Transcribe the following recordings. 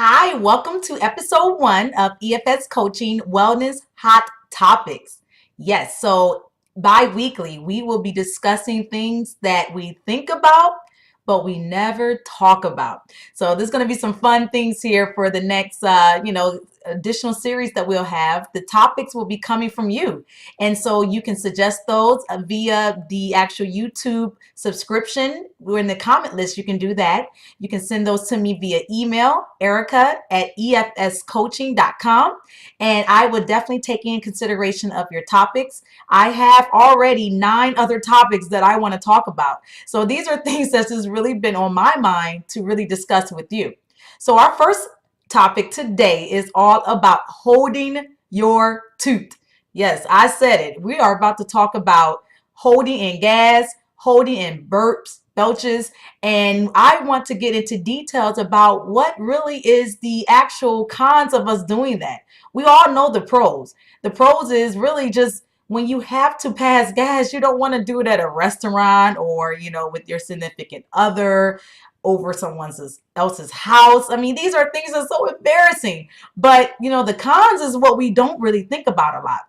Hi, welcome to episode 1 of EFS Coaching-Wellness Hot Topics. Yes, so bi-weekly, we will be discussing things that we think about, but we never talk about. So there's going to be some fun things here for the next, additional series that we'll have. The topics will be coming from you. And so you can suggest those via the actual YouTube subscription. We're in the comment list. You can do that. You can send those to me via email, erica@efscoaching.com. And I would definitely take in consideration of your topics. I have already 9 other topics that I want to talk about. So these are things that's just really been on my mind to really discuss with you. So our first topic today is all about holding your toot. Yes, I said it. We are about to talk about holding in gas, holding in burps, belches, and I want to get into details about what really is the actual cons of us doing that. We all know the pros. The pros is really just when you have to pass gas, you don't want to do it at a restaurant or, with your significant other over someone else's house. I mean, these are things that are so embarrassing. But, the cons is what we don't really think about a lot.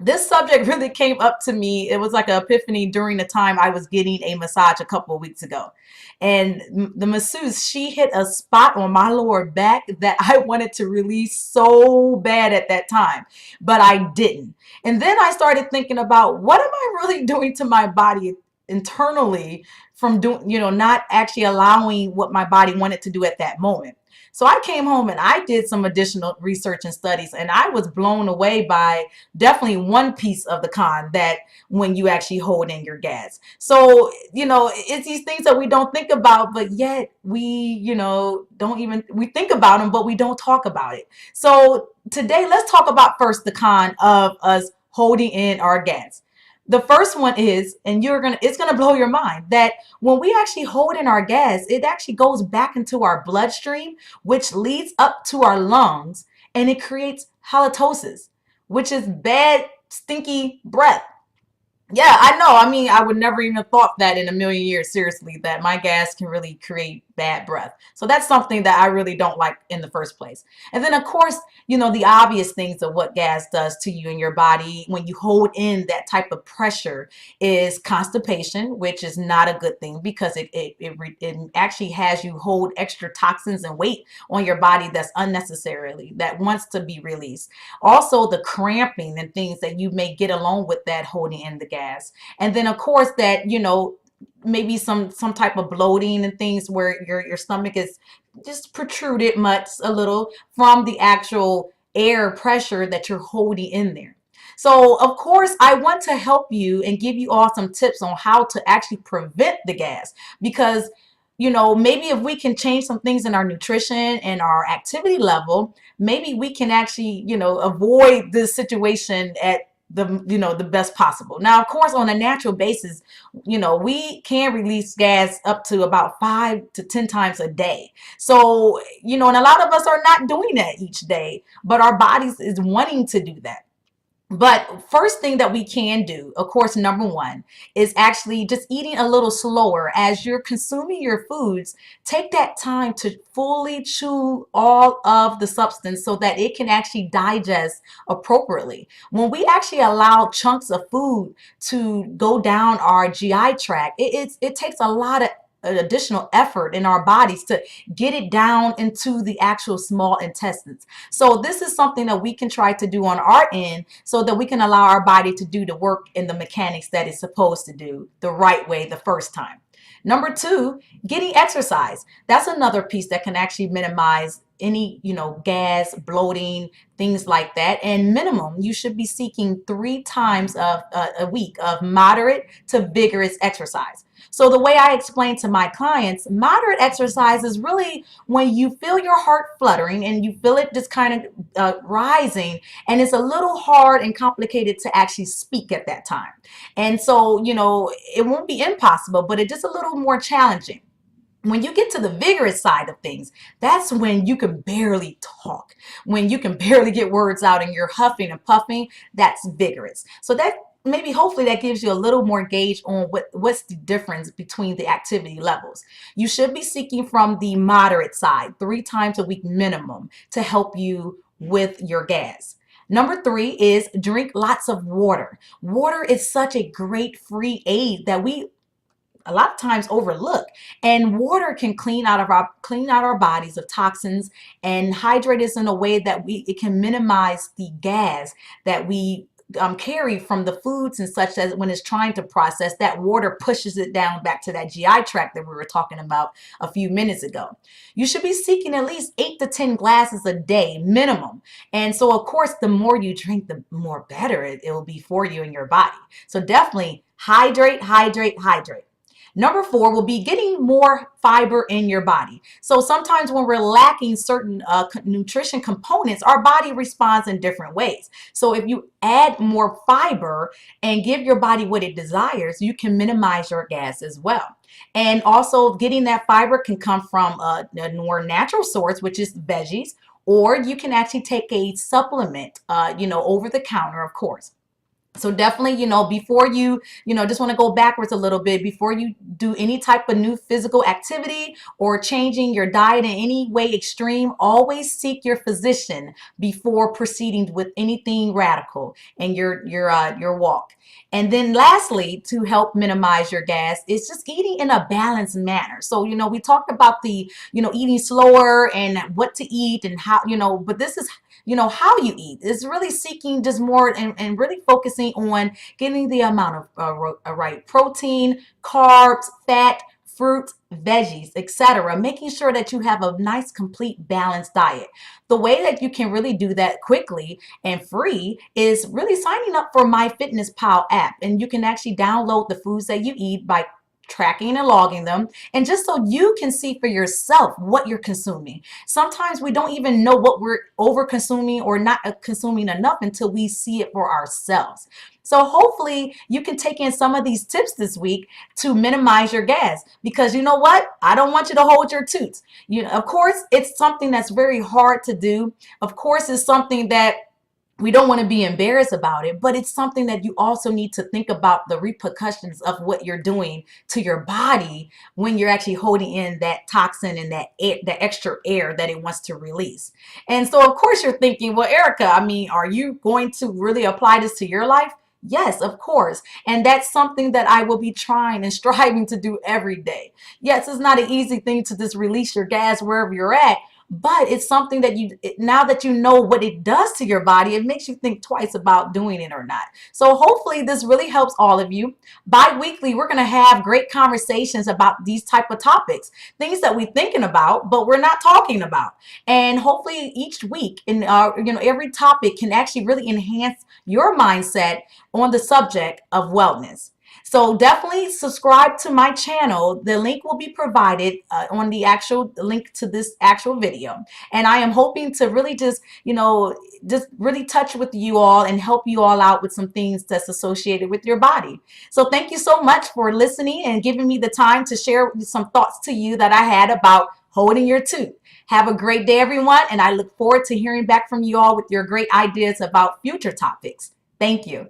This subject really came up to me. It was like an epiphany during the time I was getting a massage a couple of weeks ago. And the masseuse, she hit a spot on my lower back that I wanted to release so bad at that time, but I didn't. And then I started thinking about what am I really doing to my body internally from doing, not actually allowing what my body wanted to do at that moment. So I came home and I did some additional research and studies, and I was blown away by definitely one piece of the con that when you actually hold in your gas. So, it's these things that we don't think about, but yet we, don't even, we think about them, but we don't talk about it. So today, let's talk about first the con of us holding in our gas. The first one is, and it's gonna blow your mind, that when we actually hold in our gas, it actually goes back into our bloodstream, which leads up to our lungs, and it creates halitosis, which is bad, stinky breath. Yeah, I know. I mean, I would never even have thought that in a million years, seriously, that my gas can really create bad breath. So that's something that I really don't like in the first place. And then, of course, the obvious things of what gas does to you and your body when you hold in that type of pressure is constipation, which is not a good thing because it actually has you hold extra toxins and weight on your body that's unnecessarily, that wants to be released. Also, the cramping and things that you may get along with that holding in the gas. And then, of course, that, maybe some type of bloating and things where your stomach is just protruded much a little from the actual air pressure that you're holding in there. So, of course, I want to help you and give you all some tips on how to actually prevent the gas because maybe if we can change some things in our nutrition and our activity level, maybe we can actually, avoid this situation at the best possible. Now, of course, on a natural basis, we can release gas up to about 5 to 10 times a day. So, and a lot of us are not doing that each day, but our bodies is wanting to do that. But first thing that we can do, of course, number one, is actually just eating a little slower as you're consuming your foods. Take that time to fully chew all of the substance so that it can actually digest appropriately. When we actually allow chunks of food to go down our GI tract, it takes a lot of additional effort in our bodies to get it down into the actual small intestines. So this is something that we can try to do on our end so that we can allow our body to do the work and the mechanics that it's supposed to do the right way the first time. Number 2, getting exercise. That's another piece that can actually minimize any, gas, bloating, things like that. And minimum, you should be seeking 3 times of a week of moderate to vigorous exercise. So the way I explain to my clients, moderate exercise is really when you feel your heart fluttering and you feel it just kind of rising, and it's a little hard and complicated to actually speak at that time. And so, it won't be impossible, but it's just a little more challenging. When you get to the vigorous side of things, that's when you can barely talk. When you can barely get words out and you're huffing and puffing, that's vigorous. So that maybe hopefully that gives you a little more gauge on what's the difference between the activity levels. You should be seeking from the moderate side, 3 times a week minimum, to help you with your gas. Number 3 is drink lots of water. Water is such a great free aid that we a lot of times overlook, and water can clean out our bodies of toxins and hydrate us in a way that it can minimize the gas that we carry from the foods and such, as when it's trying to process that water pushes it down back to that GI tract that we were talking about a few minutes ago. You should be seeking at least 8 to 10 glasses a day minimum. And so of course, the more you drink, the more better it will be for you and your body. So definitely hydrate, hydrate, hydrate. Number 4 will be getting more fiber in your body. So sometimes when we're lacking certain nutrition components, our body responds in different ways. So if you add more fiber and give your body what it desires, you can minimize your gas as well. And also getting that fiber can come from a more natural source, which is veggies, or you can actually take a supplement, over the counter, of course. So definitely, before just want to go backwards a little bit, before you do any type of new physical activity or changing your diet in any way extreme, always seek your physician before proceeding with anything radical in your walk. And then lastly, to help minimize your gas, is just eating in a balanced manner. So, we talked about the, eating slower and what to eat and how, but this is how you eat. It's really seeking just more and really focusing on getting the amount of right protein, carbs, fat, fruits, veggies, etc. Making sure that you have a nice, complete, balanced diet. The way that you can really do that quickly and free is really signing up for MyFitnessPal app. And you can actually download the foods that you eat by tracking and logging them, and just so you can see for yourself what you're consuming. Sometimes we don't even know what we're over consuming or not consuming enough until we see it for ourselves. So hopefully you can take in some of these tips this week to minimize your gas, because you know what? I don't want you to hold your toots. Of course, it's something that's very hard to do. Of course, it's something that we don't want to be embarrassed about it, but it's something that you also need to think about the repercussions of what you're doing to your body when you're actually holding in that toxin and that the extra air that it wants to release. And so of course you're thinking, well, Erica, are you going to really apply this to your life? Yes, of course. And that's something that I will be trying and striving to do every day. Yes, it's not an easy thing to just release your gas wherever you're at, but it's something that now that you know what it does to your body, it makes you think twice about doing it or not. So hopefully this really helps all of you. Bi-weekly, we're going to have great conversations about these type of topics, things that we're thinking about, but we're not talking about. And hopefully each week, in every topic can actually really enhance your mindset on the subject of wellness. So definitely subscribe to my channel. The link will be provided on the actual link to this actual video. And I am hoping to really just really touch with you all and help you all out with some things that's associated with your body. So thank you so much for listening and giving me the time to share some thoughts to you that I had about holding your tooth. Have a great day, everyone. And I look forward to hearing back from you all with your great ideas about future topics. Thank you.